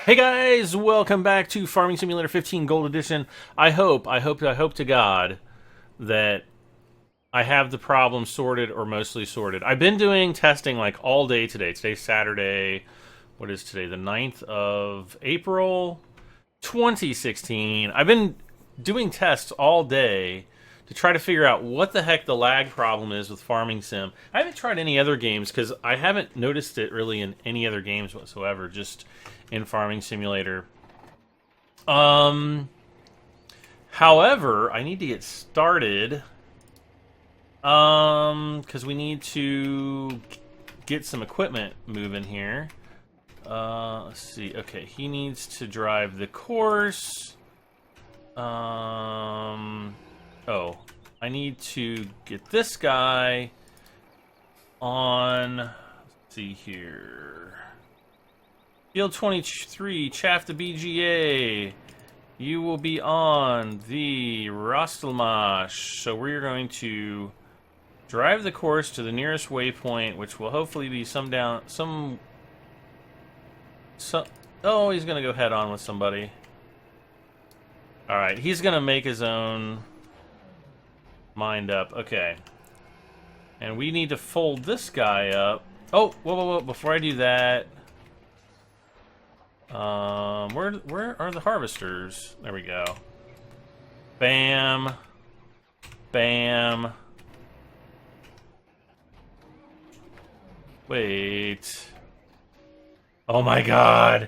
Hey guys, welcome back to Farming Simulator 15 Gold Edition. I hope to God that I have the problem sorted or mostly sorted. I've been doing testing like all day today. Today's Saturday. What is today? The 9th of April, 2016. I've been doing tests all day to try to figure out what the heck the lag problem is with Farming Sim. I haven't tried any other games because I haven't noticed it really in any other games whatsoever, just in Farming Simulator. However, I need to get started because we need to get some equipment moving here. Let's see. Okay, he needs to drive the course. Oh, I need to get this guy on. Let's see here. Field 23, chaff the BGA. You will be on the Rostelmash. So we're going to drive the course to the nearest waypoint, which will hopefully be oh, he's going to go head on with somebody. Alright, he's going to make his own mind up. Okay. And we need to fold this guy up. Oh, whoa. Before I do that... where are the harvesters? There we go. Bam. Bam. Wait. Oh my god.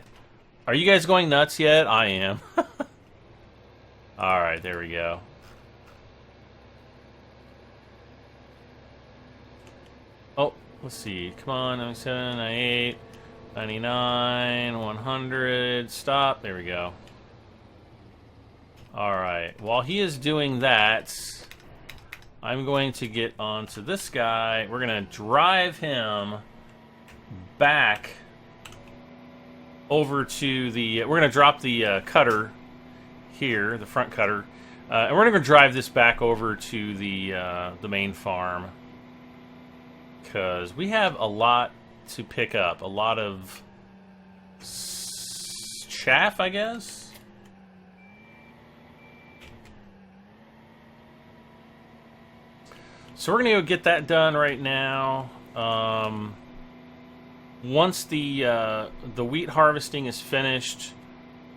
Are you guys going nuts yet? I am. Alright, there we go. Oh, let's see. Come on, 97, 98, 99, 100. Stop. There we go. Alright. While he is doing that, I'm going to get onto this guy. We're going to drive him back over to the... We're going to drop the cutter here, the front cutter. And we're going to drive this back over to the main farm. Because we have a lot to pick up. A lot of chaff, I guess? So we're going to go get that done right now. Once the wheat harvesting is finished,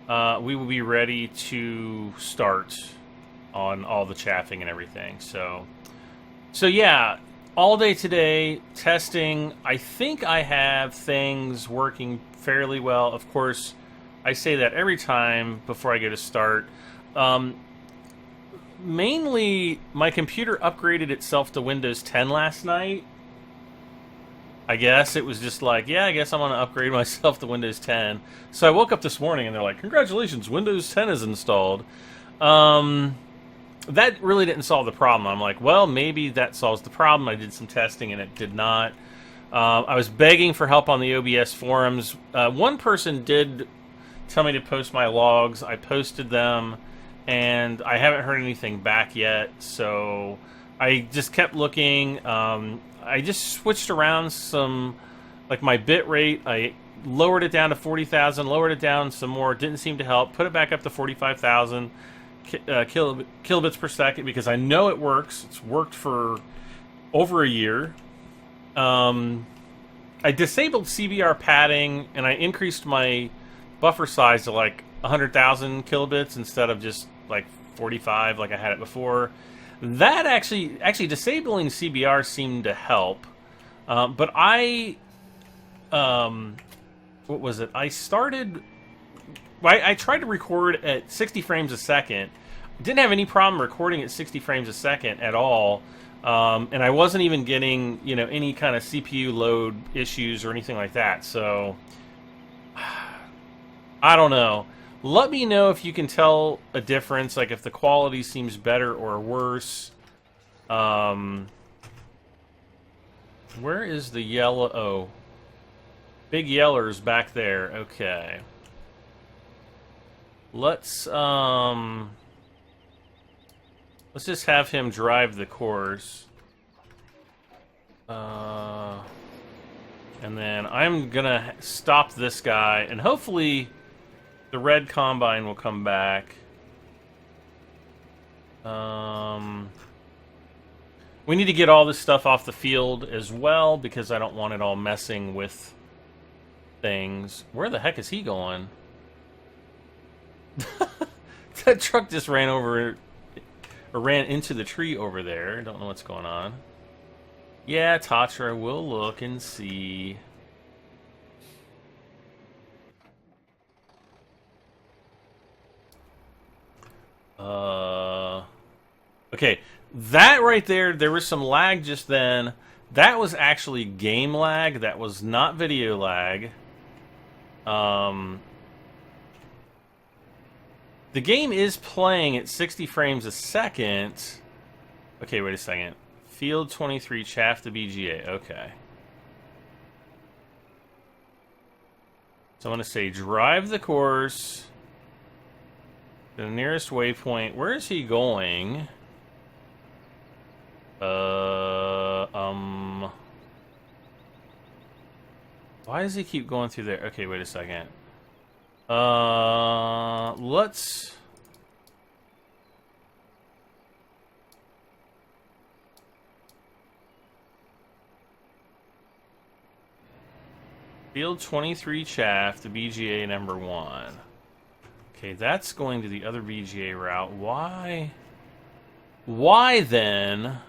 we will be ready to start on all the chaffing and everything. So yeah, all day today, testing. I think I have things working fairly well. Of course, I say that every time before I go to start. Mainly, my computer upgraded itself to Windows 10 last night. I guess it was just like, yeah, I guess I'm going to upgrade myself to Windows 10. So I woke up this morning and they're like, congratulations, Windows 10 is installed. That really didn't solve the problem. I'm like, well, maybe that solves the problem. I did some testing and it did not. I was begging for help on the OBS forums. One person did tell me to post my logs. I posted them, and I haven't heard anything back yet. So I just kept looking. I just switched around some, like my bit rate. I lowered it down to 40,000, lowered it down some more. Didn't seem to help. Put it back up to 45,000 kilobits per second because I know it works. It's worked for over a year. I disabled CBR padding, and I increased my buffer size to like 100,000 kilobits instead of just like 45 like I had it before. That actually disabling CBR seemed to help. But what was it? I tried to record at 60 frames a second. Didn't have any problem recording at 60 frames a second at all. And I wasn't even getting, any kind of CPU load issues or anything like that. So, I don't know. Let me know if you can tell a difference, like if the quality seems better or worse. Where is the yellow? Oh, big yeller's back there. Okay. Let's Let's just have him drive the course. And then I'm gonna stop this guy, and hopefully the red combine will come back. We need to get all this stuff off the field as well, because I don't want it all messing with things. Where the heck is he going? That truck just ran over, or ran into the tree over there. Don't know what's going on. Yeah, Tatra, we'll look and see. Okay, that right there was some lag just then. That was actually game lag. That was not video lag. The game is playing at 60 frames a second. Okay, wait a second. Field 23, chaff the BGA. Okay. So I'm going to say drive the course. The nearest waypoint. Where is he going? Why does he keep going through there? Okay, wait a second. Let's... Field 23 chaff, the BGA number 1. Okay, that's going to the other BGA route. Why? Why then?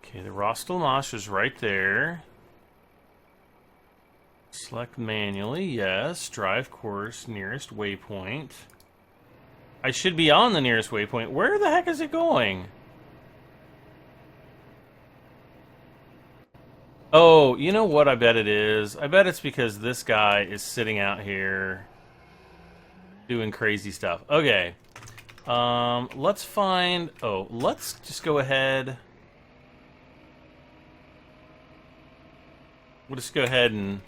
Okay, the Rostelmash is right there. Select manually, yes. Drive course, nearest waypoint. I should be on the nearest waypoint. Where the heck is it going? Oh, you know what I bet it is? I bet it's because this guy is sitting out here doing crazy stuff. Okay. Let's find... Oh, let's just go ahead... We'll just go ahead and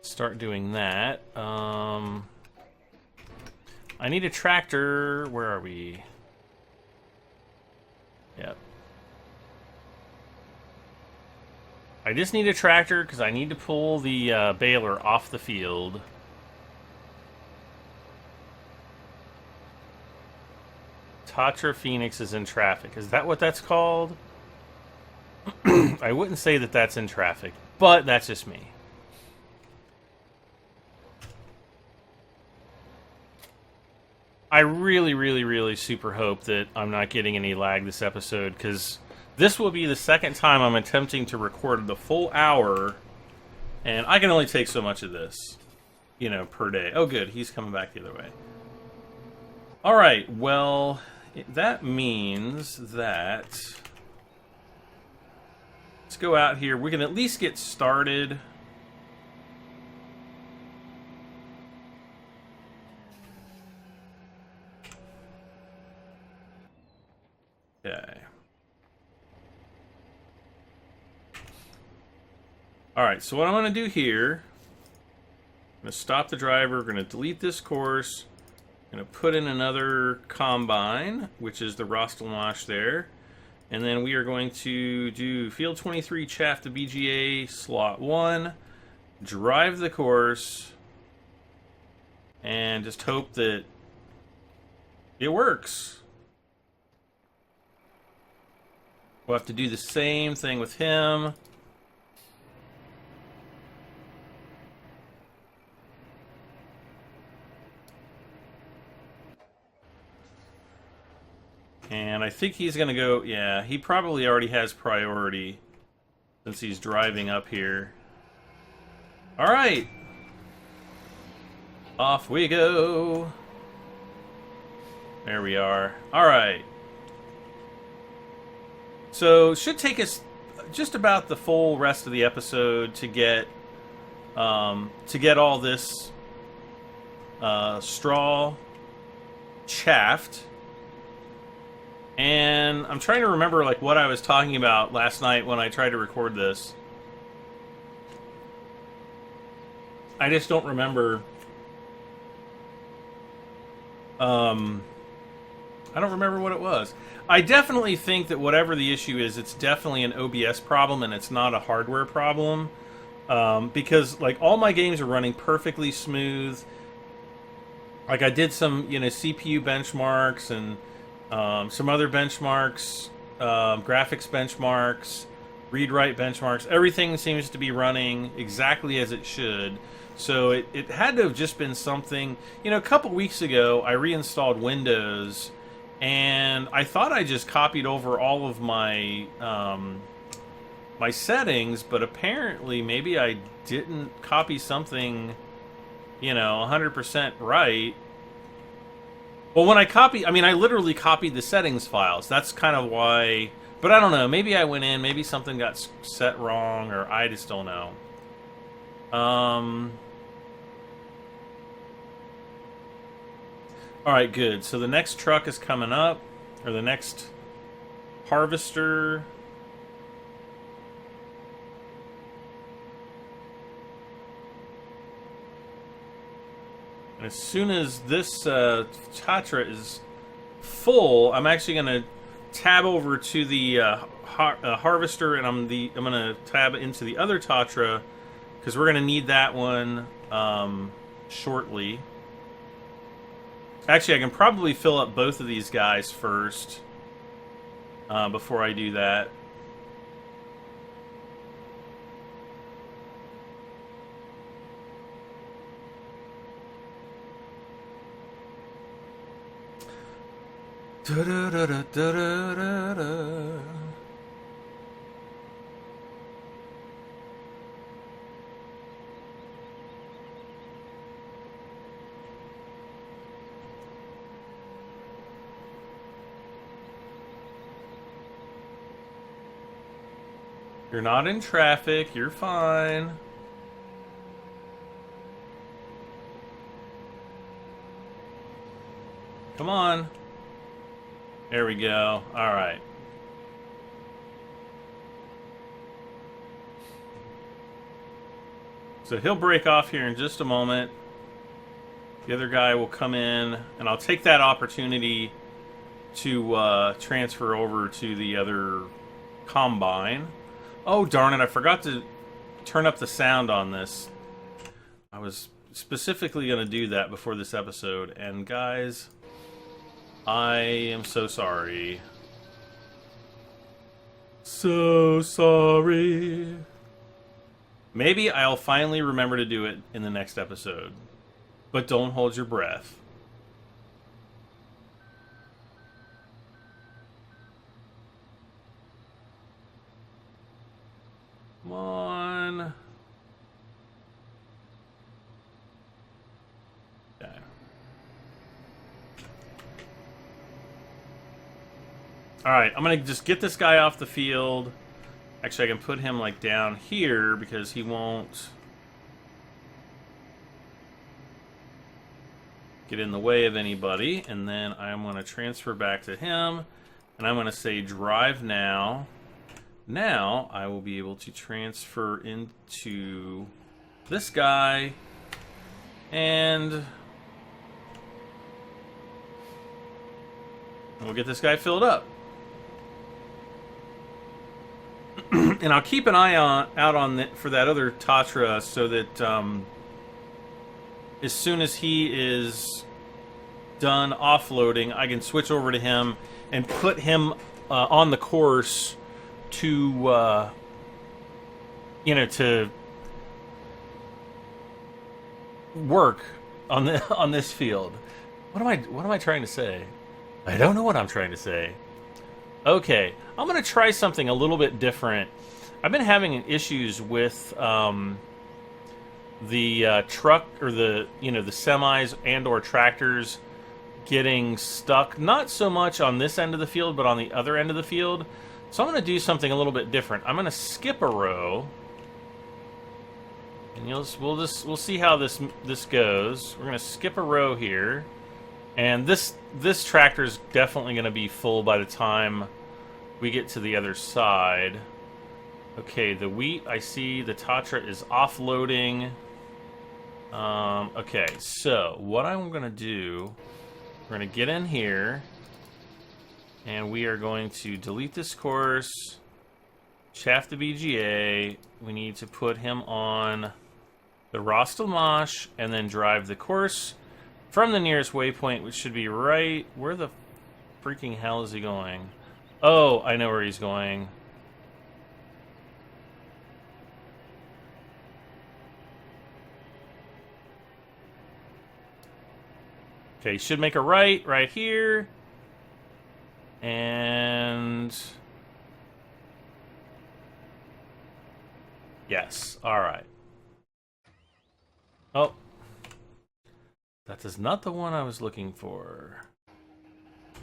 start doing that. I need a tractor. Where are we? Yep. I just need a tractor because I need to pull the baler off the field. Tatra Phoenix is in traffic. Is that what that's called? I wouldn't say that that's in traffic, but that's just me. I really, really, really super hope that I'm not getting any lag this episode, because this will be the second time I'm attempting to record the full hour, and I can only take so much of this, you know, per day. Oh, good. He's coming back the other way. All right. Well, that means that... Let's go out here. We can at least get started. Okay. Alright, so what I'm going to do here, I'm going to stop the driver, we're going to delete this course, I'm going to put in another combine, which is the Rostelmash there, and then we are going to do Field 23 chaff to BGA, slot 1, drive the course, and just hope that it works. We'll have to do the same thing with him. And I think he's going to go... Yeah, he probably already has priority since he's driving up here. Alright. Off we go. There we are. Alright. So, it should take us just about the full rest of the episode to get all this straw chaffed. And I'm trying to remember like what I was talking about last night when I tried to record this. I just don't remember I don't remember what it was. I definitely think that whatever the issue is, it's definitely an OBS problem and it's not a hardware problem. Because like all my games are running perfectly smooth. Like I did some, CPU benchmarks and some other benchmarks, graphics benchmarks, read-write benchmarks. Everything seems to be running exactly as it should. So it had to have just been something. A couple weeks ago, I reinstalled Windows, and I thought I just copied over all of my my settings, but apparently maybe I didn't copy something, 100% right. Well, when I literally copied the settings files. That's kind of why. But I don't know. Maybe I went in. Maybe something got set wrong, or I just don't know. Alright, good. So the next truck is coming up. Or the next harvester. And as soon as this Tatra is full, I'm actually going to tab over to the harvester, and I'm going to tab into the other Tatra, because we're going to need that one shortly. Actually, I can probably fill up both of these guys first before I do that. You're not in traffic. You're fine. Come on. There we go. All right. So he'll break off here in just a moment. The other guy will come in, and I'll take that opportunity to transfer over to the other combine. Oh, darn it, I forgot to turn up the sound on this. I was specifically going to do that before this episode, and guys, I am so sorry. So sorry. Maybe I'll finally remember to do it in the next episode. But don't hold your breath. Come on. Okay. Alright, I'm gonna just get this guy off the field. Actually, I can put him like down here because he won't get in the way of anybody. And then I'm going to transfer back to him, and I'm going to say drive now. Now I will be able to transfer into this guy, and we'll get this guy filled up. And I'll keep an eye out on for that other Tatra, so that as soon as he is done offloading, I can switch over to him and put him on the course to to work on this field. What am I trying to say? I don't know what I'm trying to say. Okay, I'm going to try something a little bit different. I've been having issues with the truck, or the semis and or tractors getting stuck. Not so much on this end of the field, but on the other end of the field. So I'm going to do something a little bit different. I'm going to skip a row, and we'll see how this goes. We're going to skip a row here, and this tractor is definitely going to be full by the time we get to the other side. Okay, the wheat, I see the Tatra is offloading. Okay, so what I'm going to do We're going to get in here, and we are going to delete this course, chaff the BGA. We need to put him on the Rostelmash, and then drive the course from the nearest waypoint, which should be right... Where the freaking hell is he going? Oh, I know where he's going. Okay, should make a right here. And... yes, alright. Oh. That is not the one I was looking for.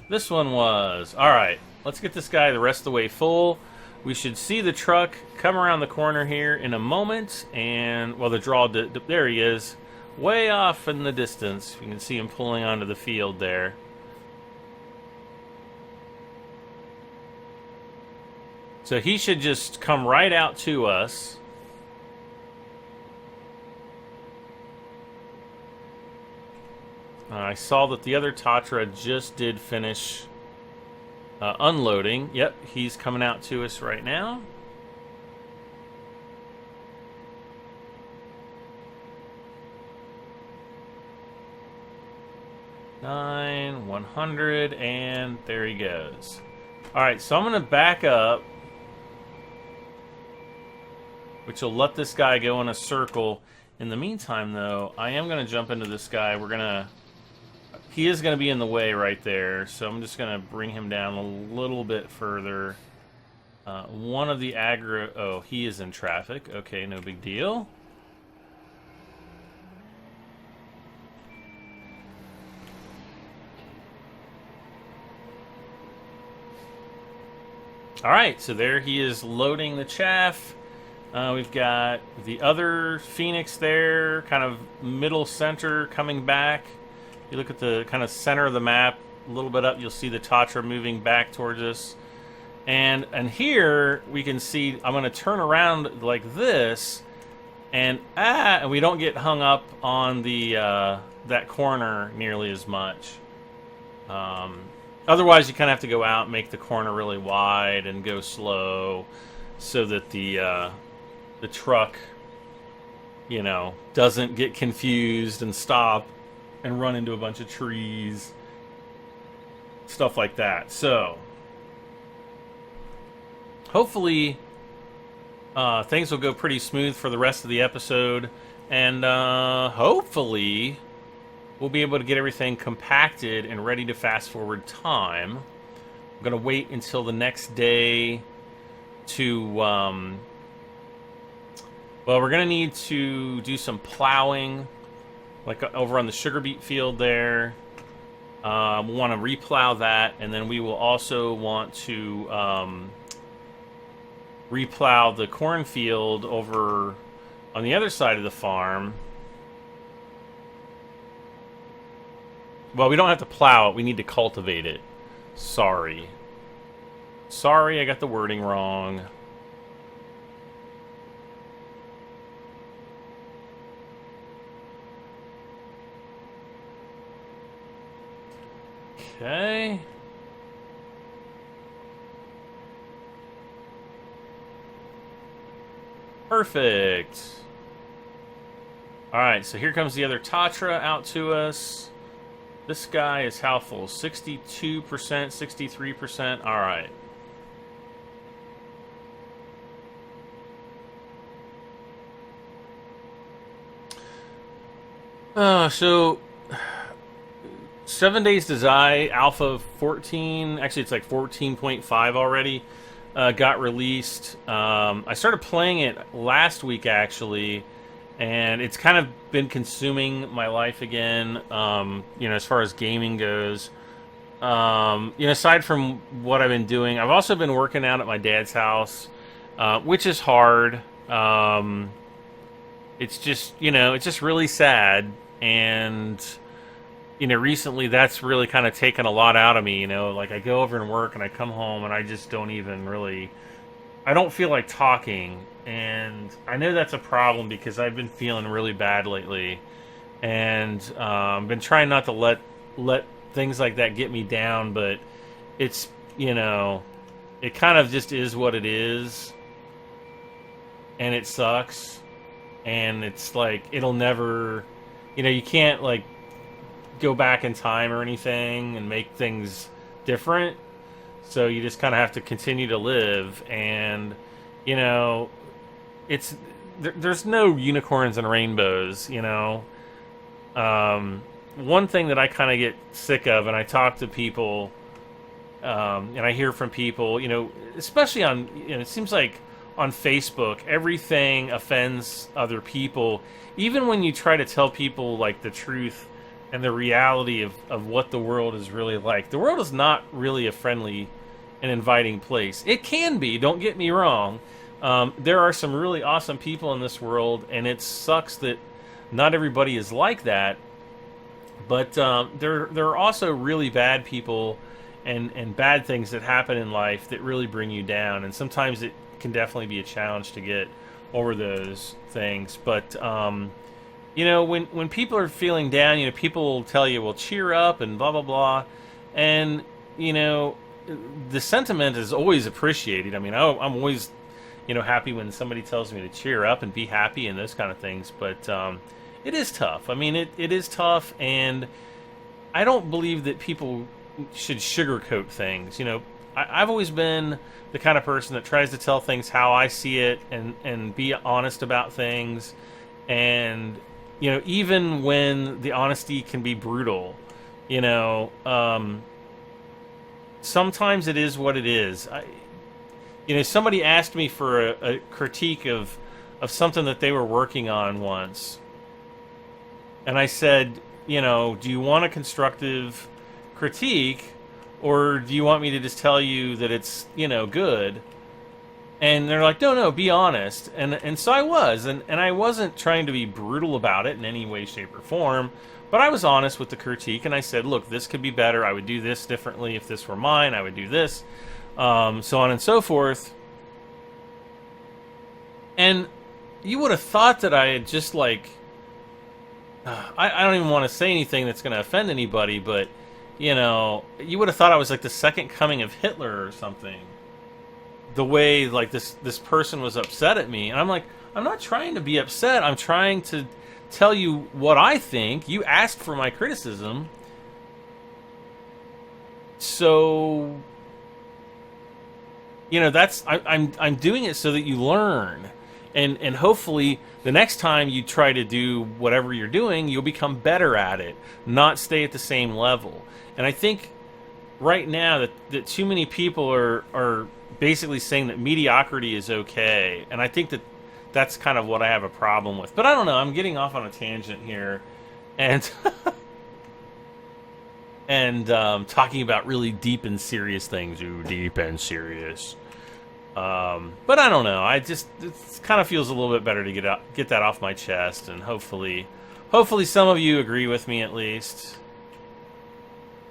This one was. Alright, let's get this guy the rest of the way full. We should see the truck come around the corner here in a moment. And, well, the draw, there he is. Way off in the distance. You can see him pulling onto the field there. So he should just come right out to us. I saw that the other Tatra just did finish unloading. Yep, he's coming out to us right now. Nine, 100, and there he goes. Alright, so I'm going to back up, which will let this guy go in a circle. In the meantime, though, I am going to jump into this guy. He is going to be in the way right there, so I'm just going to bring him down a little bit further. One of the aggro... oh, he is in traffic. Okay, no big deal. Alright, so there he is loading the chaff. We've got the other Phoenix there, kind of middle center coming back. You look at the kind of center of the map, a little bit up, you'll see the Tatra moving back towards us. And here we can see I'm going to turn around like this, and we don't get hung up on the that corner nearly as much. Otherwise, you kind of have to go out and make the corner really wide and go slow, so that the truck, you know, doesn't get confused and stop and run into a bunch of trees, stuff like that. So hopefully things will go pretty smooth for the rest of the episode, and hopefully we'll be able to get everything compacted and ready to fast forward time. I'm going to wait until the next day to... well, we're going to need to do some plowing, like over on the sugar beet field there. We want to replow that, and then we will also want to replow the cornfield over on the other side of the farm. Well, we don't have to plow it. We need to cultivate it. Sorry. Sorry, I got the wording wrong. Okay. Perfect. Alright, so here comes the other Tatra out to us. This guy is how full? 62%, 63%. Alright. So 7 Days to Die Alpha 14, actually it's like 14.5 already, got released. I started playing it last week, actually, and it's kind of been consuming my life again, you know, as far as gaming goes. You know, aside from what I've been doing, I've also been working out at my dad's house, which is hard. It's just, you know, it's just really sad, and... you know, recently that's really kind of taken a lot out of me, you know, like I go over and work and I come home and I just don't even really, I don't feel like talking, and I know that's a problem because I've been feeling really bad lately, and been trying not to let things like that get me down, but it's, it kind of just is what it is, and it sucks, and it's like, it'll never, you can't, like, go back in time or anything and make things different, so you just kind of have to continue to live, and, it's, there's no unicorns and rainbows, one thing that I kind of get sick of, and I talk to people, and I hear from people, especially on, it seems like on Facebook, everything offends other people. Even when you try to tell people, like, the truth and the reality of what the world is really like. The world is not really a friendly and inviting place. It can be, don't get me wrong. There are some really awesome people in this world, and it sucks that not everybody is like that. But there are also really bad people and bad things that happen in life that really bring you down. And sometimes it can definitely be a challenge to get over those things. But, when people are feeling down, people will tell you, well, cheer up and blah, blah, blah. And, the sentiment is always appreciated. I mean, I'm always, happy when somebody tells me to cheer up and be happy and those kind of things. But it is tough. I mean, it is tough, and I don't believe that people should sugarcoat things. I've always been the kind of person that tries to tell things how I see it and be honest about things. And, even when the honesty can be brutal, sometimes it is what it is. Somebody asked me for a critique of something that they were working on once. And I said, do you want a constructive critique, or do you want me to just tell you that it's, good? And they're like, no, be honest. And so I was, and I wasn't trying to be brutal about it in any way, shape, or form, but I was honest with the critique, and I said, look, this could be better. I would do this differently. If this were mine, I would do this, so on and so forth. And you would have thought that I had just, like, I don't even want to say anything that's going to offend anybody, but, you would have thought I was like the second coming of Hitler or something. The way, like, this person was upset at me. And I'm like, I'm not trying to be upset. I'm trying to tell you what I think. You asked for my criticism. So, I'm doing it so that you learn. And hopefully the next time you try to do whatever you're doing, you'll become better at it, not stay at the same level. And I think right now that too many people are basically saying that mediocrity is okay. And I think that's kind of what I have a problem with. But I don't know, I'm getting off on a tangent here. And and talking about really deep and serious things. Ooh, deep and serious. But I don't know. It kind of feels a little bit better to get that off my chest, and hopefully some of you agree with me at least.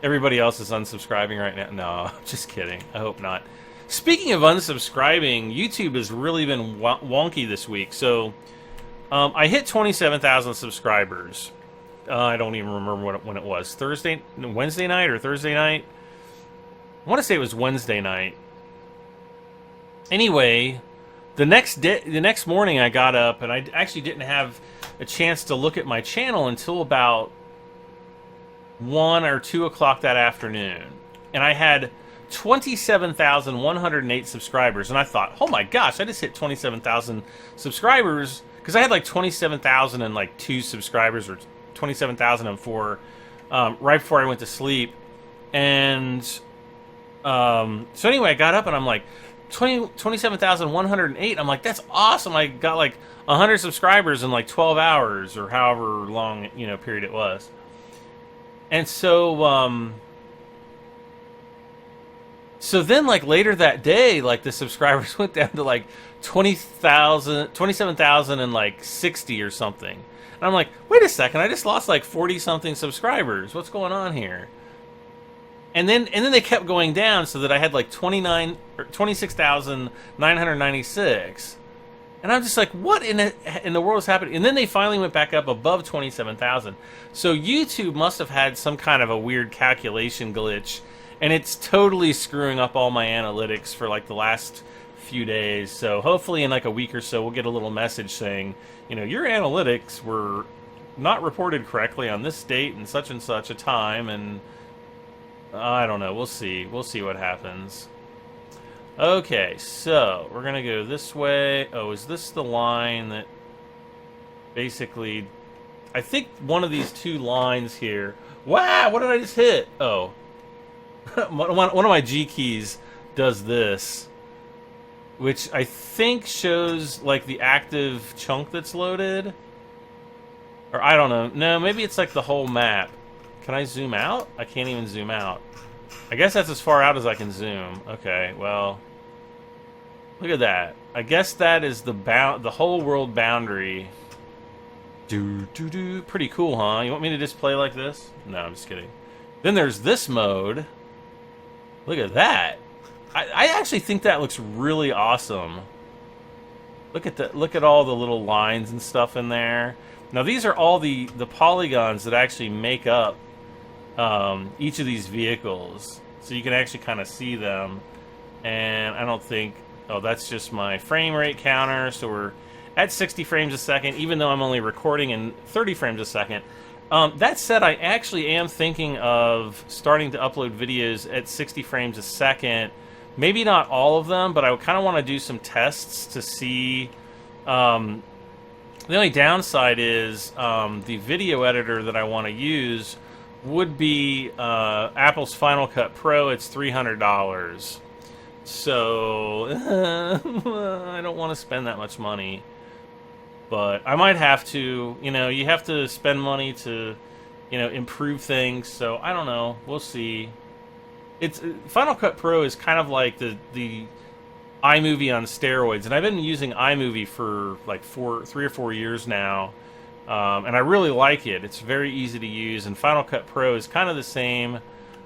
Everybody else is unsubscribing right now. No, I'm just kidding. I hope not. Speaking of unsubscribing, YouTube has really been wonky this week. So I hit 27,000 subscribers. I don't even remember when it was. Wednesday night or Thursday night? I want to say it was Wednesday night. Anyway, the next morning I got up, and I actually didn't have a chance to look at my channel until about 1 or 2 o'clock that afternoon. And I had 27,108 subscribers. And I thought, oh my gosh, I just hit 27,000 subscribers. Because I had like 27,002 subscribers, or 27,004 right before I went to sleep. And so anyway, I got up and I'm like, 27,108. I'm like, that's awesome. I got like 100 subscribers in like 12 hours or however long, period it was. And so then, like, later that day, like, the subscribers went down to like 27,000 and like 60 or something. And I'm like, wait a second, I just lost like 40 something subscribers. What's going on here? And then they kept going down, so that I had like 26,996. And I'm just like, what in the world is happening? And then they finally went back up above 27,000. So YouTube must have had some kind of a weird calculation glitch, and it's totally screwing up all my analytics for like the last few days. So hopefully in like a week or so we'll get a little message saying, you know, your analytics were not reported correctly on this date and such a time, and I don't know. We'll see. We'll see what happens. Okay, so we're gonna go this way. Oh, is this the line that basically... I think one of these two lines here... Wow, what did I just hit? Oh. one of my G keys does this, which I think shows like the active chunk that's loaded. Or I don't know. No, maybe it's like the whole map. Can I zoom out? I can't even zoom out. I guess that's as far out as I can zoom. Okay, well... Look at that. I guess that is the whole world boundary. Pretty cool, huh? You want me to just play like this? No, I'm just kidding. Then there's this mode. Look at that. I actually think that looks really awesome. Look at all the little lines and stuff in there. Now these are all the polygons that actually make up each of these vehicles. So you can actually kind of see them. And I don't think... Oh, that's just my frame rate counter, so we're at 60 frames a second, even though I'm only recording in 30 frames a second. That said, I actually am thinking of starting to upload videos at 60 frames a second. Maybe not all of them, but I kind of want to do some tests to see. The only downside is the video editor that I want to use would be Apple's Final Cut Pro. It's $300. So, I don't want to spend that much money. But I might have to. You know, you have to spend money to, you know, improve things. So, I don't know. We'll see. It's Final Cut Pro is kind of like the iMovie on steroids. And I've been using iMovie for like 3 or 4 years now. And I really like it. It's very easy to use. And Final Cut Pro is kind of the same.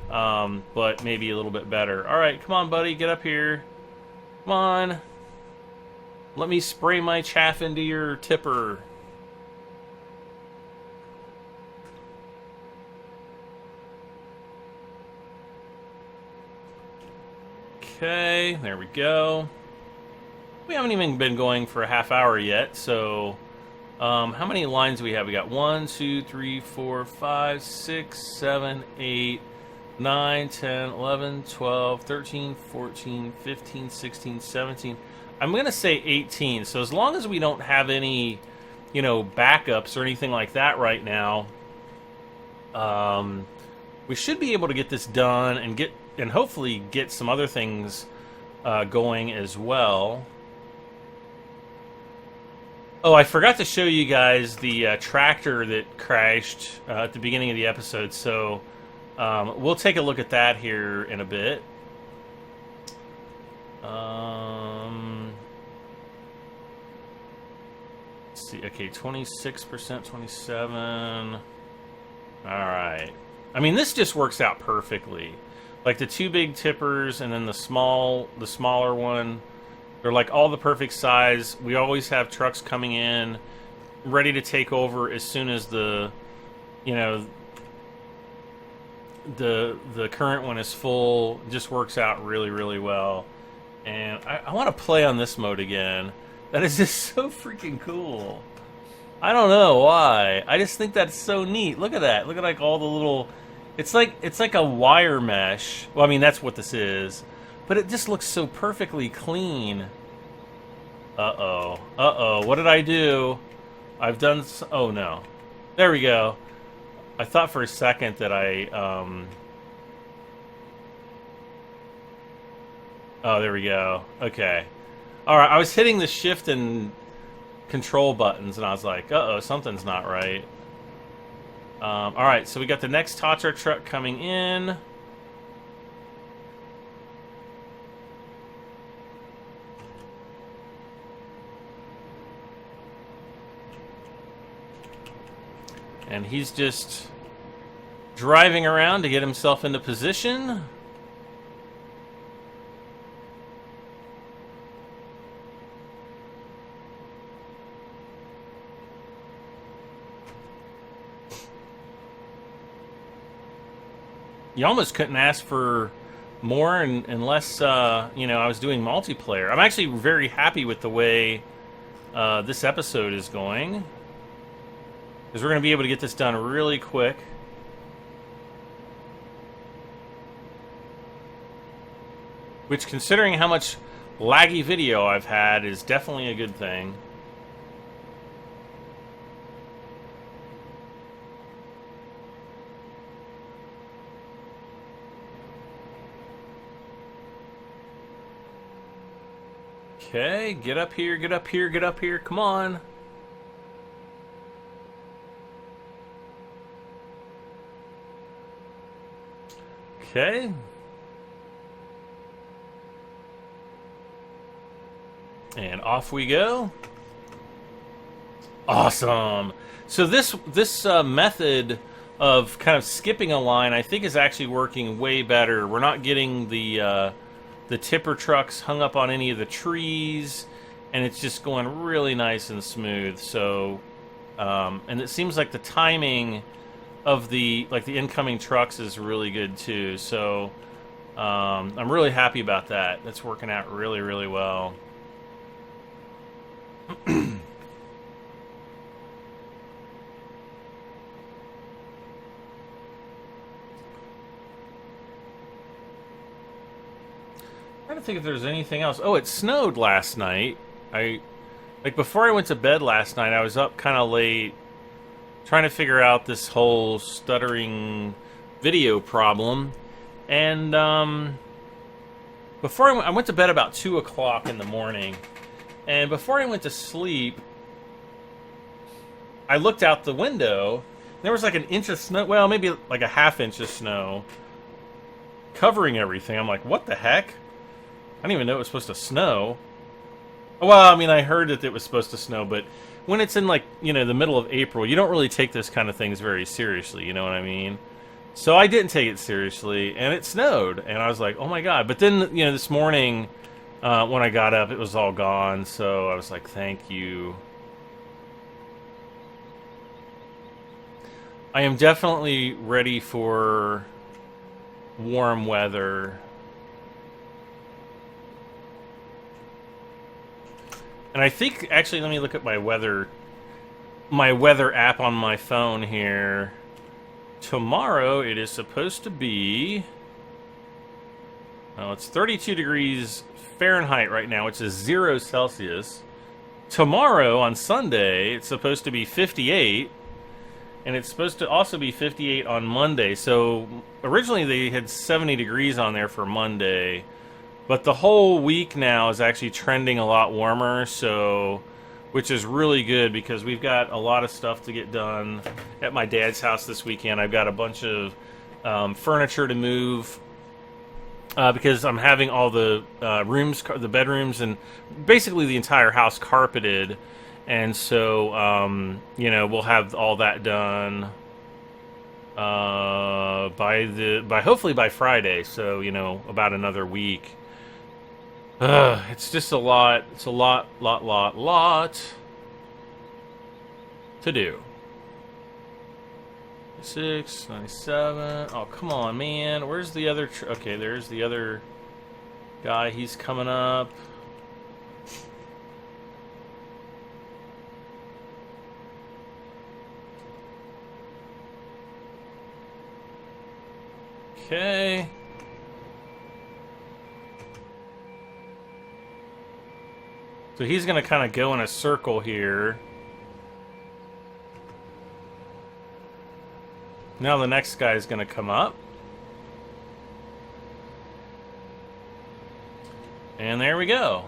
But maybe a little bit better. Alright, come on, buddy, get up here. Come on. Let me spray my chaff into your tipper. Okay, there we go. We haven't even been going for a half hour yet, so... how many lines do we have? We got 1, 2, 3, 4, 5, 6, 7, 8... 9, 10, 11, 12, 13, 14, 15, 16, 17. I'm going to say 18. So as long as we don't have any, you know, backups or anything like that right now, we should be able to get this done and hopefully get some other things going as well. Oh, I forgot to show you guys the tractor that crashed at the beginning of the episode. So... we'll take a look at that here in a bit. Let's see. Okay, 26%, 27. Alright. I mean, this just works out perfectly. Like the two big tippers and then the smaller one. They're like all the perfect size. We always have trucks coming in ready to take over as soon as the, you know... The current one is full. It just works out really, really well. And I want to play on this mode again. That is just so freaking cool. I don't know why. I just think that's so neat. Look at that. Look at like all the little... It's like a wire mesh. Well, I mean, that's what this is. But it just looks so perfectly clean. Uh-oh. Uh-oh. What did I do? I've done... Oh, no. There we go. I thought for a second that Oh, there we go. Okay. Alright, I was hitting the shift and control buttons, and I was like, uh-oh, something's not right. Alright, so we got the next Tatra truck coming in. And he's just driving around to get himself into position. you almost couldn't ask for more, unless you know, I was doing multiplayer. I'm actually very happy with the way this episode is going, because we're going to be able to get this done really quick. Which, considering how much laggy video I've had, is definitely a good thing. Okay, get up here, get up here, get up here. Come on. Okay. And off we go. Awesome. So this method of kind of skipping a line, I think, is actually working way better. We're not getting the tipper trucks hung up on any of the trees, and it's just going really nice and smooth. So, and it seems like the timing of the incoming trucks is really good too. So, I'm really happy about that. That's working out really, really well. Trying to think if there's anything else. Oh, it snowed last night. Before I went to bed last night, I was up kind of late trying to figure out this whole stuttering video problem. And before I went to bed about 2 o'clock in the morning. And before I went to sleep, I looked out the window. And there was like an inch of snow. Well, maybe like a half inch of snow covering everything. I'm like, what the heck? I didn't even know it was supposed to snow. Well, I mean, I heard that it was supposed to snow, but when it's in, like, you know, the middle of April, you don't really take this kind of things very seriously, you know what I mean? So I didn't take it seriously, and it snowed, and I was like, oh my god. But then, you know, this morning, when I got up, it was all gone, so I was like, thank you. I am definitely ready for warm weather. And I think, actually, let me look at my weather app on my phone here. Tomorrow, it is supposed to be... Oh, it's 32 degrees Fahrenheit right now, which is 0 Celsius. Tomorrow, on Sunday, it's supposed to be 58. And it's supposed to also be 58 on Monday. So, originally they had 70 degrees on there for Monday. But the whole week now is actually trending a lot warmer, so, which is really good because we've got a lot of stuff to get done at my dad's house this weekend. I've got a bunch of furniture to move because I'm having all the rooms, the bedrooms, and basically the entire house carpeted. And so, you know, we'll have all that done hopefully by Friday. So, you know, about another week. It's just a lot. It's a lot to do. 6, 97. Oh, come on, man. Where's the other... Okay, there's the other guy. He's coming up. Okay. So he's going to kind of go in a circle here. Now the next guy is going to come up. And there we go.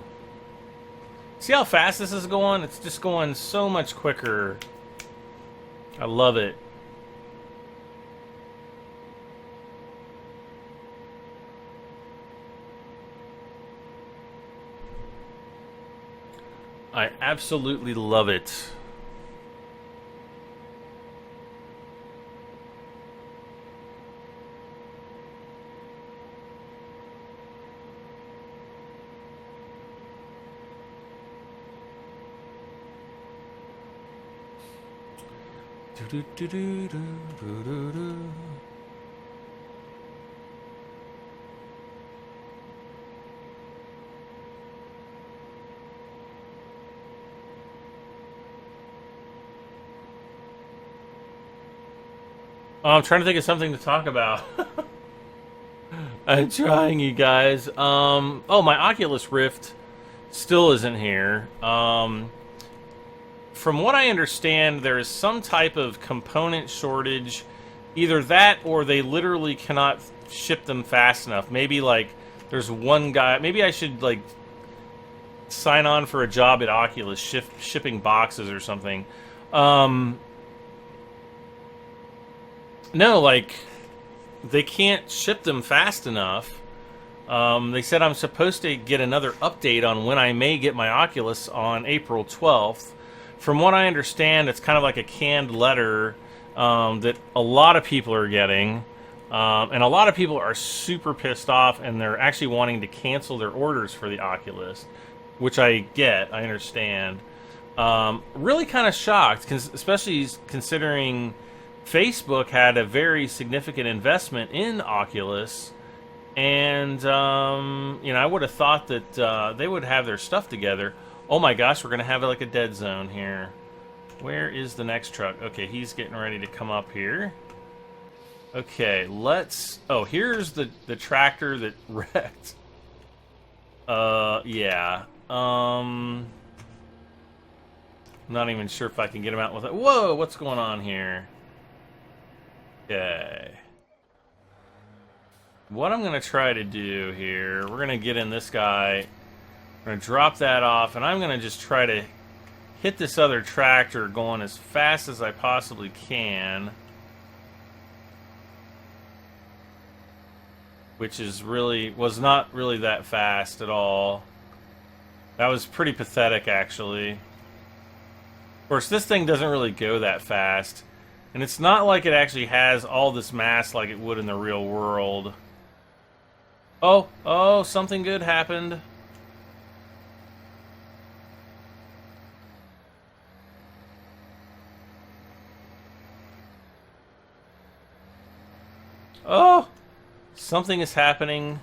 See how fast this is going? It's just going so much quicker. I love it. I absolutely love it. Oh, I'm trying to think of something to talk about. I'm trying, you guys. Oh, my Oculus Rift still isn't here. From what I understand, there is some type of component shortage. Either that or they literally cannot ship them fast enough. Maybe, like, there's one guy... Maybe I should, like, sign on for a job at Oculus, shipping boxes or something. No, like, they can't ship them fast enough. They said I'm supposed to get another update on when I may get my Oculus on April 12th. From what I understand, it's kind of like a canned letter that a lot of people are getting. And a lot of people are super pissed off, and they're actually wanting to cancel their orders for the Oculus, which I get, I understand. Really kind of shocked, especially considering Facebook had a very significant investment in Oculus. And, you know, I would have thought that they would have their stuff together. Oh my gosh, we're going to have like a dead zone here. Where is the next truck? Okay, he's getting ready to come up here. Okay, let's... Oh, here's the tractor that wrecked. Yeah. Not even sure if I can get him out with it. Whoa, what's going on here? Okay. What I'm going to try to do here, we're going to get in this guy. I'm going to drop that off, and I'm going to just try to hit this other tractor going as fast as I possibly can. Which is was not really that fast at all. That was pretty pathetic, actually. Of course, this thing doesn't really go that fast. And it's not like it actually has all this mass like it would in the real world. Oh, something good happened. Oh, something is happening.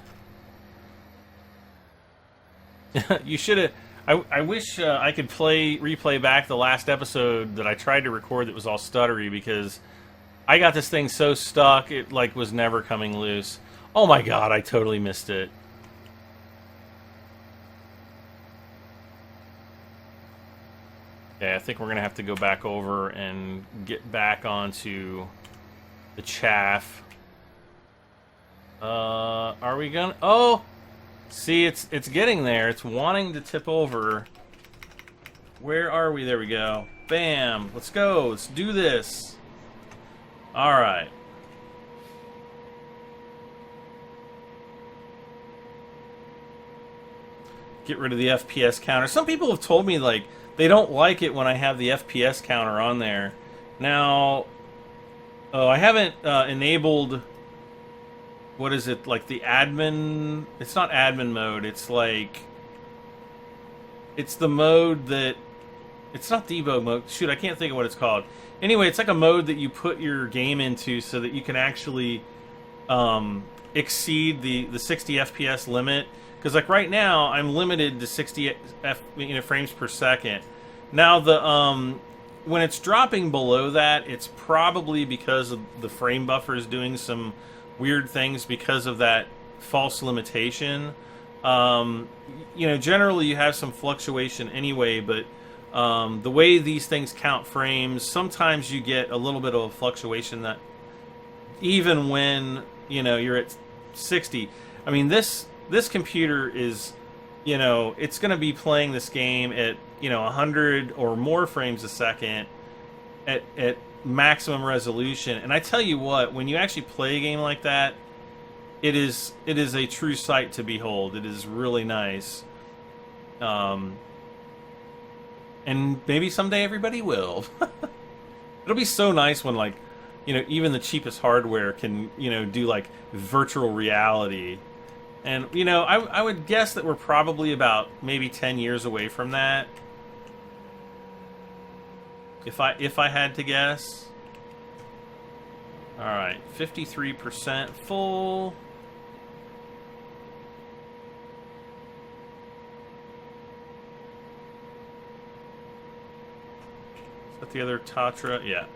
You should have... I wish I could replay back the last episode that I tried to record that was all stuttery, because I got this thing so stuck it like was never coming loose. Oh my god, I totally missed it. Okay, I think we're gonna have to go back over and get back onto the chaff. Are we gonna... Oh! See, it's getting there. It's wanting to tip over. Where are we? There we go. Bam! Let's go. Let's do this. Alright. Get rid of the FPS counter. Some people have told me, like, they don't like it when I have the FPS counter on there. Now... Oh, I haven't enabled... What is it, like the admin... It's not admin mode, it's like... It's the mode that... It's not debug mode. Shoot, I can't think of what it's called. Anyway, it's like a mode that you put your game into so that you can actually exceed the 60 FPS limit. Because like right now, I'm limited to 60 frames per second. Now, when it's dropping below that, it's probably because of the frame buffer is doing some weird things because of that false limitation. You know, generally you have some fluctuation anyway, but the way these things count frames, sometimes you get a little bit of a fluctuation that even when, you know, you're at 60. I mean, this computer is, you know, it's going to be playing this game at, you know, 100 or more frames a second at maximum resolution. And I tell you what, when you actually play a game like that, it is a true sight to behold. It is really nice. And maybe someday everybody will. It'll be so nice when, like, you know, even the cheapest hardware can, you know, do like virtual reality. And, you know, I would guess that we're probably about maybe 10 years away from that. If I had to guess. Alright, 53% full. Is that the other Tatra? Yeah.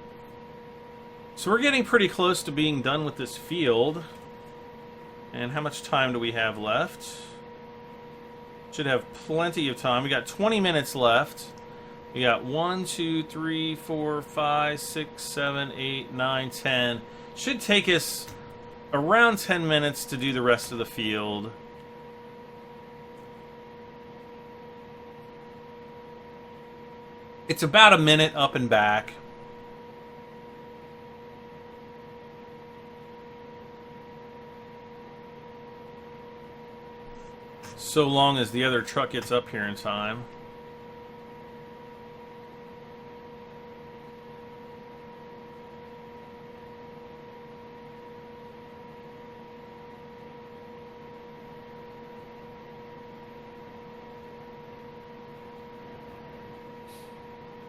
So we're getting pretty close to being done with this field. And how much time do we have left? Should have plenty of time. We got 20 minutes left. We got 1, 2, 3, 4, 5, 6, 7, 8, 9, 10. Should take us around 10 minutes to do the rest of the field. It's about a minute up and back. So long as the other truck gets up here in time.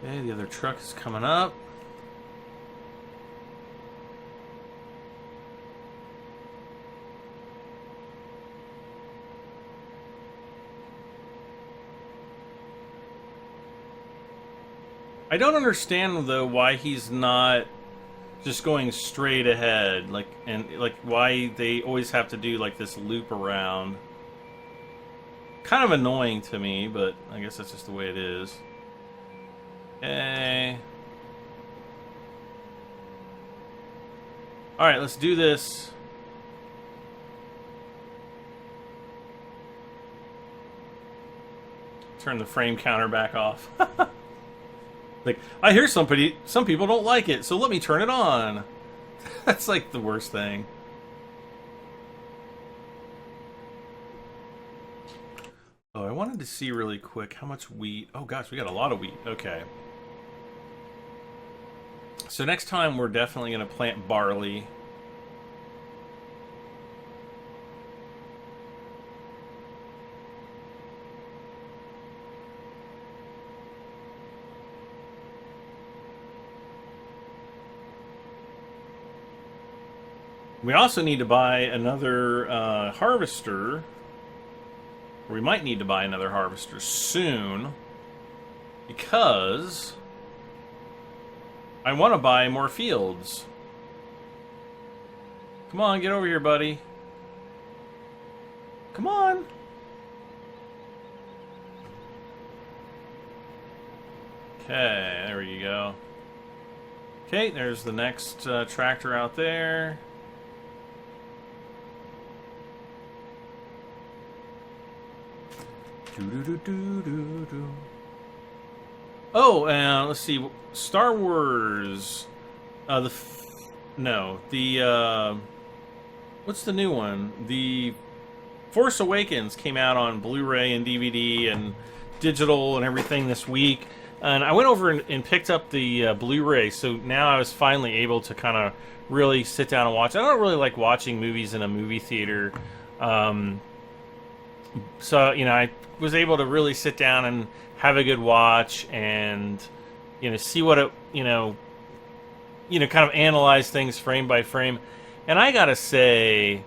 Okay, the other truck is coming up. I don't understand though why he's not just going straight ahead, like, and like why they always have to do like this loop around. Kind of annoying to me, but I guess that's just the way it is. Okay. Alright, let's do this. Turn the frame counter back off. Like, I hear some people don't like it, so let me turn it on. That's like the worst thing. Oh, I wanted to see really quick how much wheat. Oh gosh, we got a lot of wheat. Okay. So next time we're definitely going to plant barley. We also need to buy another harvester. We might need to buy another harvester soon, because I want to buy more fields. Come on, get over here, buddy. Come on. Okay, there you go. Okay, there's the next tractor out there. Oh, let's see. Star Wars. What's the new one? The Force Awakens came out on Blu-ray and DVD and digital and everything this week. And I went over and picked up the Blu-ray, so now I was finally able to kind of really sit down and watch. I don't really like watching movies in a movie theater. So, you know, I was able to really sit down and have a good watch and, you know, see what it, kind of analyze things frame by frame. And I gotta say,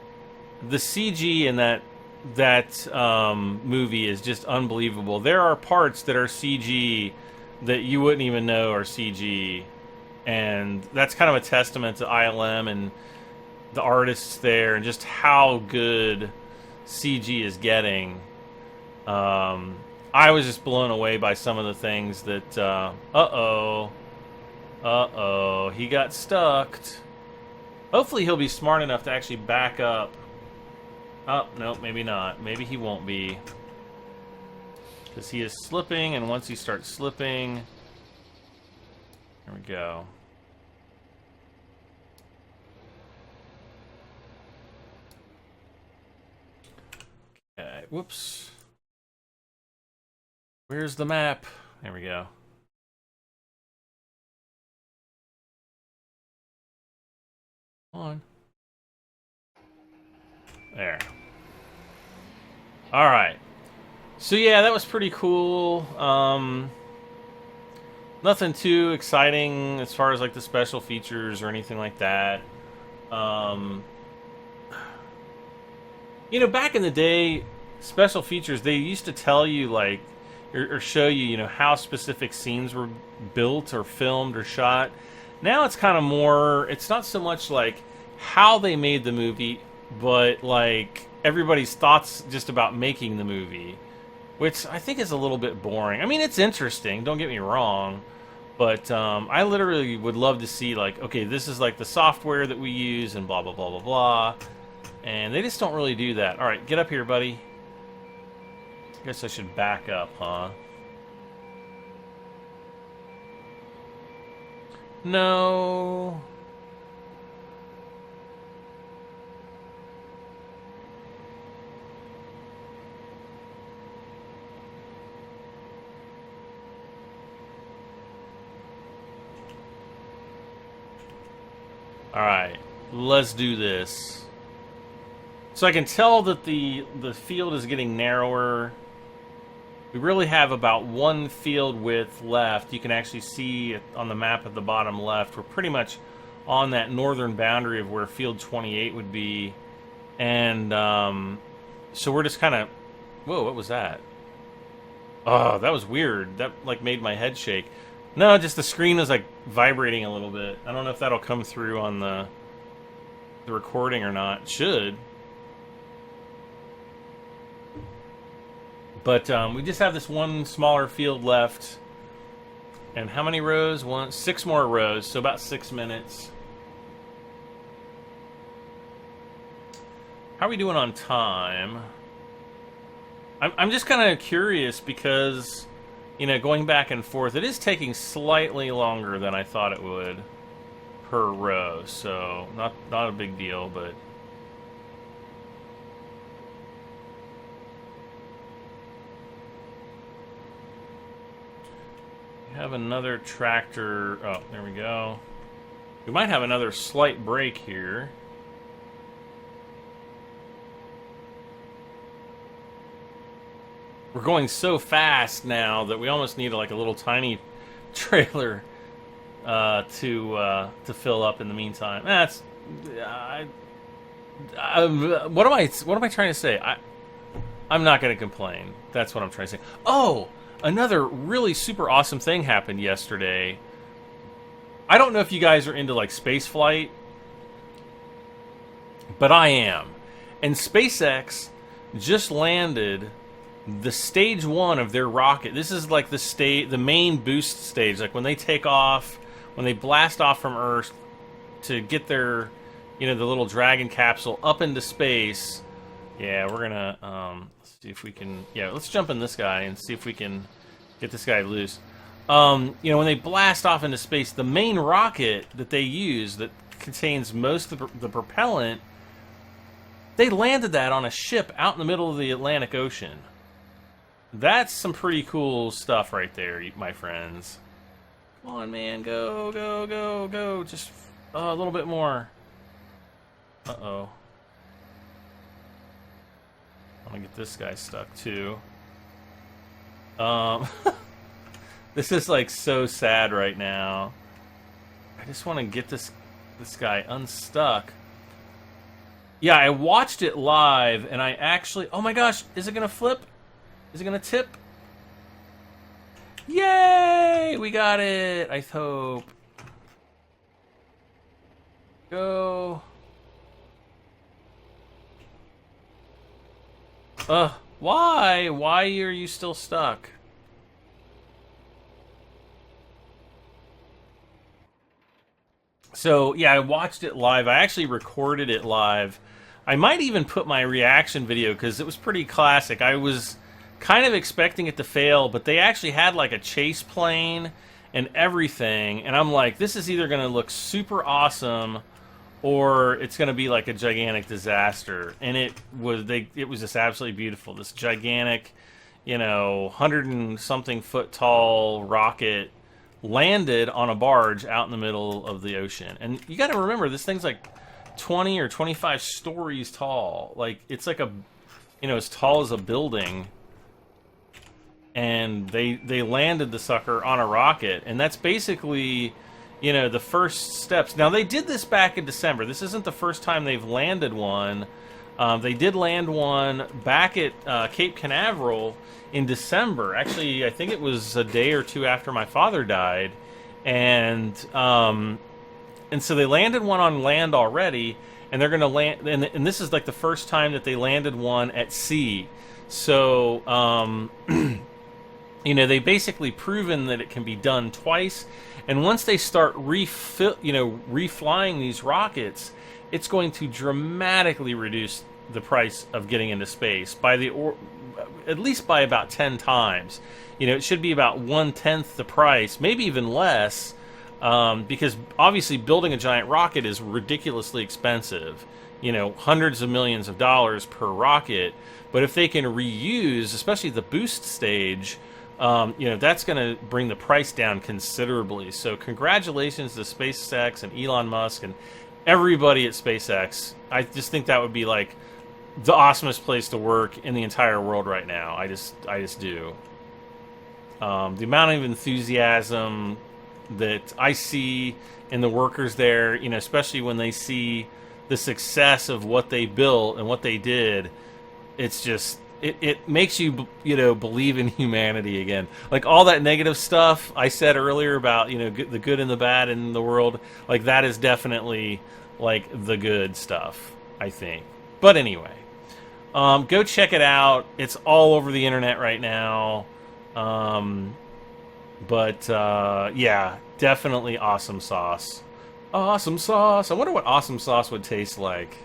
the CG in that movie is just unbelievable. There are parts that are CG that you wouldn't even know are CG. And that's kind of a testament to ILM and the artists there and just how good CG is getting. I was just blown away by some of the things that he got stuck. Hopefully he'll be smart enough to actually back up. Oh, no, maybe not. Maybe he won't be, because he is slipping, and once he starts slipping, there we go. Okay, whoops. Where's the map? There we go. Come on. There. Alright. So yeah, that was pretty cool. Nothing too exciting as far as like the special features or anything like that. Back in the day, special features, they used to tell you like, or show you, how specific scenes were built or filmed or shot. Now it's kind of more, it's not so much like how they made the movie, but like everybody's thoughts just about making the movie, which I think is a little bit boring. I mean, it's interesting, don't get me wrong, but I literally would love to see, like, okay, this is like the software that we use and blah, blah, blah, blah, blah. And they just don't really do that. All right, get up here, buddy. Guess I should back up, huh? No. All right, let's do this. So I can tell that the field is getting narrower. We really have about one field width left. You can actually see it on the map at the bottom left. We're pretty much on that northern boundary of where field 28 would be. And so we're just kind of... Whoa, what was that? Oh, that was weird. That like made my head shake. No, just the screen was like vibrating a little bit. I don't know if that'll come through on the recording or not. It should. But we just have this one smaller field left. And how many rows? 6 more rows, so about 6 minutes. How are we doing on time? I'm just kind of curious because, you know, going back and forth, it is taking slightly longer than I thought it would per row. So not a big deal, but... have another tractor. Oh, there we go. We might have another slight break here. We're going so fast now that we almost need like a little tiny trailer to fill up in the meantime. That's what am I trying to say? I'm not going to complain. That's what I'm trying to say. Oh, another really super awesome thing happened yesterday. I don't know if you guys are into like space flight, but I am. And SpaceX just landed the stage 1 of their rocket. This is like the main boost stage, like when they take off, when they blast off from Earth to get their, you know, the little Dragon capsule up into space. Yeah, we're gonna see if we can. Yeah, let's jump in this guy and see if we can get this guy loose. You know, when they blast off into space, the main rocket that they use that contains most of the propellant, they landed that on a ship out in the middle of the Atlantic Ocean. That's some pretty cool stuff right there, my friends. Come on, man, go, go, go, go. Just a little bit more. Uh-oh. I'm gonna get this guy stuck too. This is like so sad right now. I just want to get this guy unstuck. Yeah, I watched it live and I actually... Oh my gosh, is it gonna flip? Is it gonna tip? Yay! We got it, I hope. Go. Why? Why are you still stuck? So, yeah, I watched it live. I actually recorded it live. I might even put my reaction video because it was pretty classic. I was kind of expecting it to fail, but they actually had like a chase plane and everything. And I'm like, this is either going to look super awesome or it's going to be like a gigantic disaster. And it was just absolutely beautiful. This gigantic, you know, 100 and something foot tall rocket landed on a barge out in the middle of the ocean. And you got to remember, this thing's like 20 or 25 stories tall. Like, it's like a, you know, as tall as a building. And they landed the sucker on a rocket. And that's basically, you know, the first steps. Now, they did this back in December. This isn't the first time they've landed one. They did land one back at Cape Canaveral in December. Actually, I think it was a day or two after my father died. And And so they landed one on land already, and they're going to land. And this is like the first time that they landed one at sea. So, you know, they basically proven that it can be done twice. And once they start reflying these rockets, it's going to dramatically reduce the price of getting into space at least by about 10 times. You know, it should be about 1/10 the price, maybe even less, because obviously building a giant rocket is ridiculously expensive. You know, hundreds of millions of dollars per rocket. But if they can reuse, especially the boost stage, you know, that's going to bring the price down considerably. So congratulations to SpaceX and Elon Musk and everybody at SpaceX. I just think that would be like the awesomest place to work in the entire world right now. I just do. The amount of enthusiasm that I see in the workers there, you know, especially when they see the success of what they built and what they did, it's just it makes you, you know, believe in humanity again. Like all that negative stuff I said earlier about, you know, the good and the bad in the world, like that is definitely like the good stuff, I think. But anyway, go check it out. It's all over the internet right now. Yeah, definitely awesome sauce. Awesome sauce. I wonder what awesome sauce would taste like.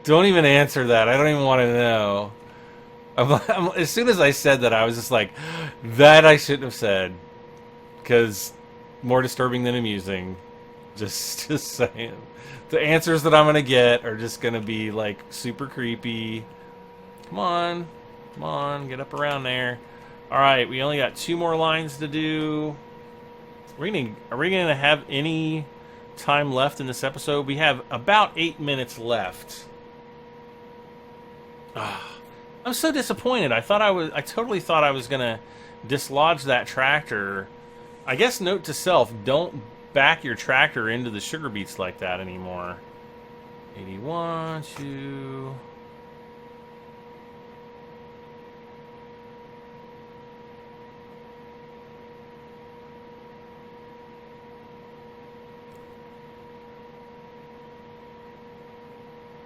Don't even answer that. I don't even want to know. As soon as I said that, I was just like, that I shouldn't have said. Because more disturbing than amusing. Just saying. The answers that I'm going to get are just going to be like super creepy. Come on. Come on. Get up around there. Alright, we only got 2 more lines to do. Are we going to have any time left in this episode? We have about 8 minutes left. I'm so disappointed. I totally thought I was gonna dislodge that tractor. I guess note to self, don't back your tractor into the sugar beets like that anymore. 81, 2.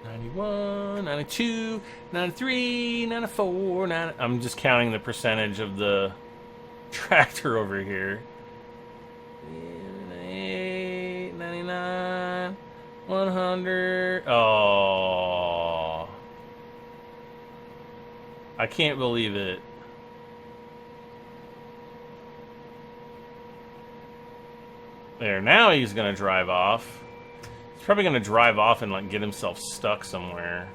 '91, '92, '93, '94, I'm just counting the percentage of the tractor over here. 98, 99, 100. Oh. I can't believe it. There, now he's gonna drive off. He's probably gonna drive off and like get himself stuck somewhere.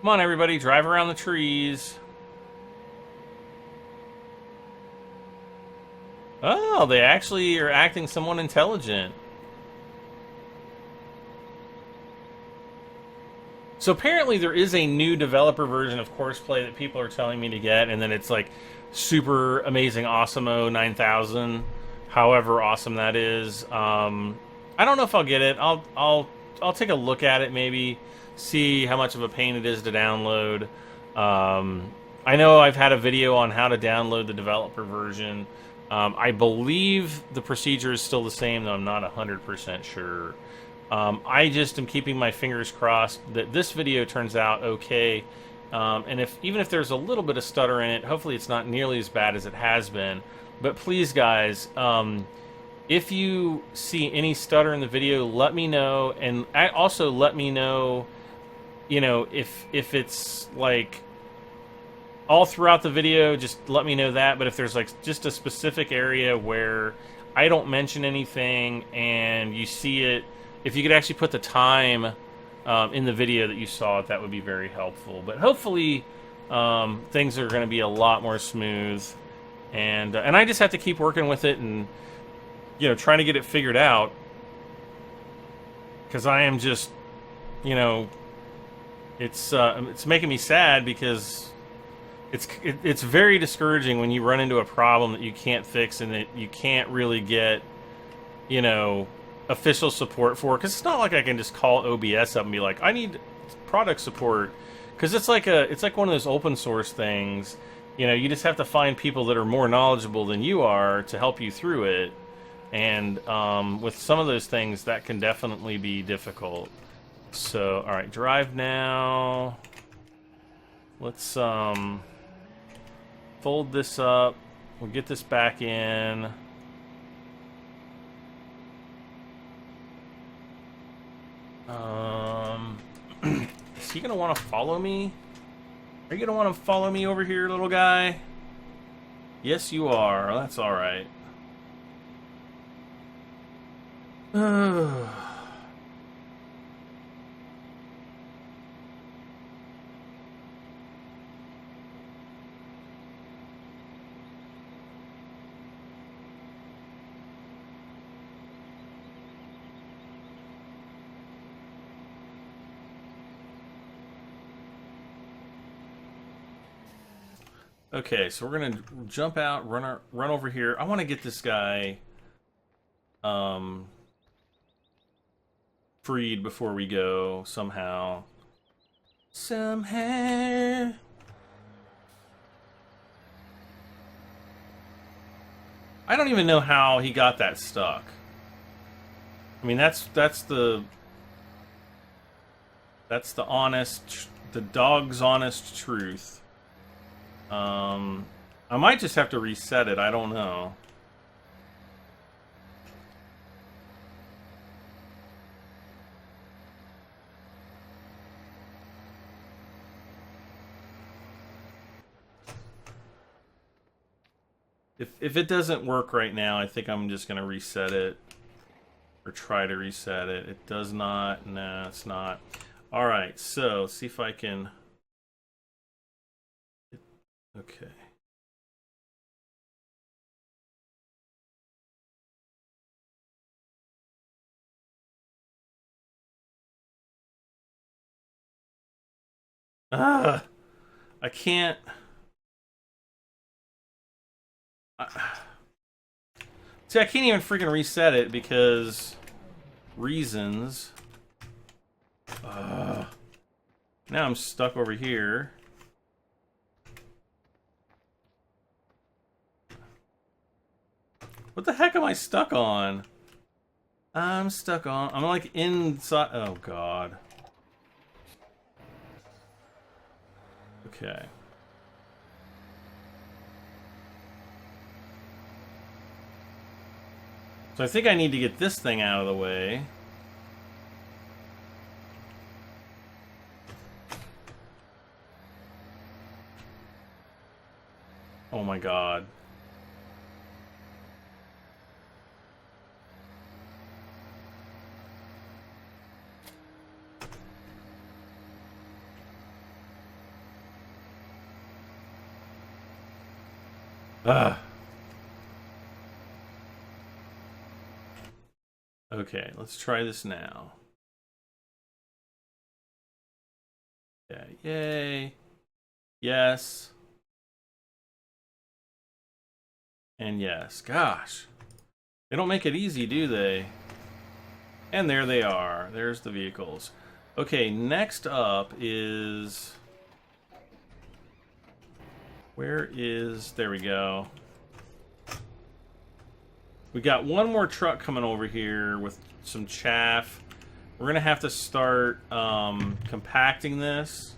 Come on, everybody, drive around the trees. Oh, they actually are acting somewhat intelligent. So apparently there is a new developer version of Courseplay that people are telling me to get, and then it's like super amazing Awesemo 9000, however awesome that is. I don't know if I'll get it. I'll take a look at it, maybe see how much of a pain it is to download. I know I've had a video on how to download the developer version. I believe the procedure is still the same, though I'm not 100% sure. I just am keeping my fingers crossed that this video turns out okay, and even if there's a little bit of stutter in it, hopefully it's not nearly as bad as it has been. But please, guys, if you see any stutter in the video, let me know, and also let me know, you know, if it's like all throughout the video, just let me know that. But if there's like just a specific area where I don't mention anything and you see it, if you could actually put the time in the video that you saw it, that would be very helpful. But hopefully things are going to be a lot more smooth, and I just have to keep working with it and, you know, trying to get it figured out, because I am just, you know, it's making me sad, because it's very discouraging when you run into a problem that you can't fix and that you can't really get, you know, official support for, because it's not like I can just call OBS up and be like, I need product support, because it's like one of those open source things. You know, you just have to find people that are more knowledgeable than you are to help you through it. And with some of those things, that can definitely be difficult. So, all right, drive now. Let's fold this up. We'll get this back in. Is he gonna want to follow me? Are you gonna want to follow me over here, little guy? Yes, you are. That's all right. Okay, so we're gonna jump out, run over here. I want to get this guy freed before we go somehow. Somehow. I don't even know how he got that stuck. I mean, that's the dog's honest truth. I might just have to reset it. I don't know. If it doesn't work right now, I think I'm just going to reset it. Or try to reset it. It does not. No, it's not. Alright, so see if I can... Okay. I can't... See, I can't even freaking reset it because... reasons. Now I'm stuck over here. What the heck am I stuck on? I'm stuck on... I'm like inside... Oh, God. Okay. So I think I need to get this thing out of the way. Oh my God. Ah. Okay, let's try this now. Yeah, yay. Yes. And yes. Gosh. They don't make it easy, do they? And there they are. There's the vehicles. Okay, next up is... Where is... There we go. We got one more truck coming over here with some chaff. We're going to have to start compacting this.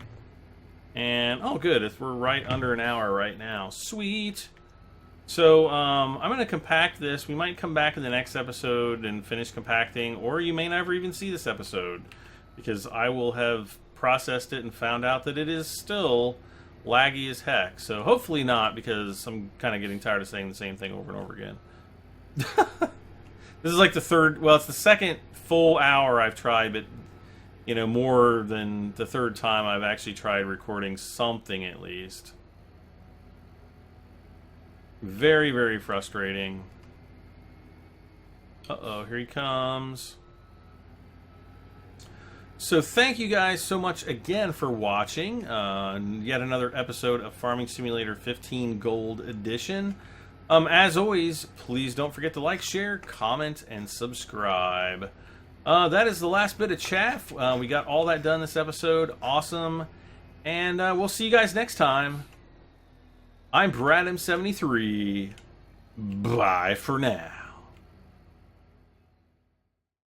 And, oh good, we're right under an hour right now. Sweet! So, I'm going to compact this. We might come back in the next episode and finish compacting, or you may never even see this episode, because I will have processed it and found out that it is still laggy as heck. So hopefully not, because I'm kind of getting tired of saying the same thing over and over again. This is like the third, well, it's the second full hour I've tried, but, you know, more than the third time I've actually tried recording something at least. Very, very frustrating. Uh-oh, here he comes. So thank you guys so much again for watching yet another episode of Farming Simulator 15 Gold Edition. As always, please don't forget to like, share, comment, and subscribe. That is the last bit of chaff. We got all that done this episode. Awesome. And we'll see you guys next time. I'm Brad M73. Bye for now.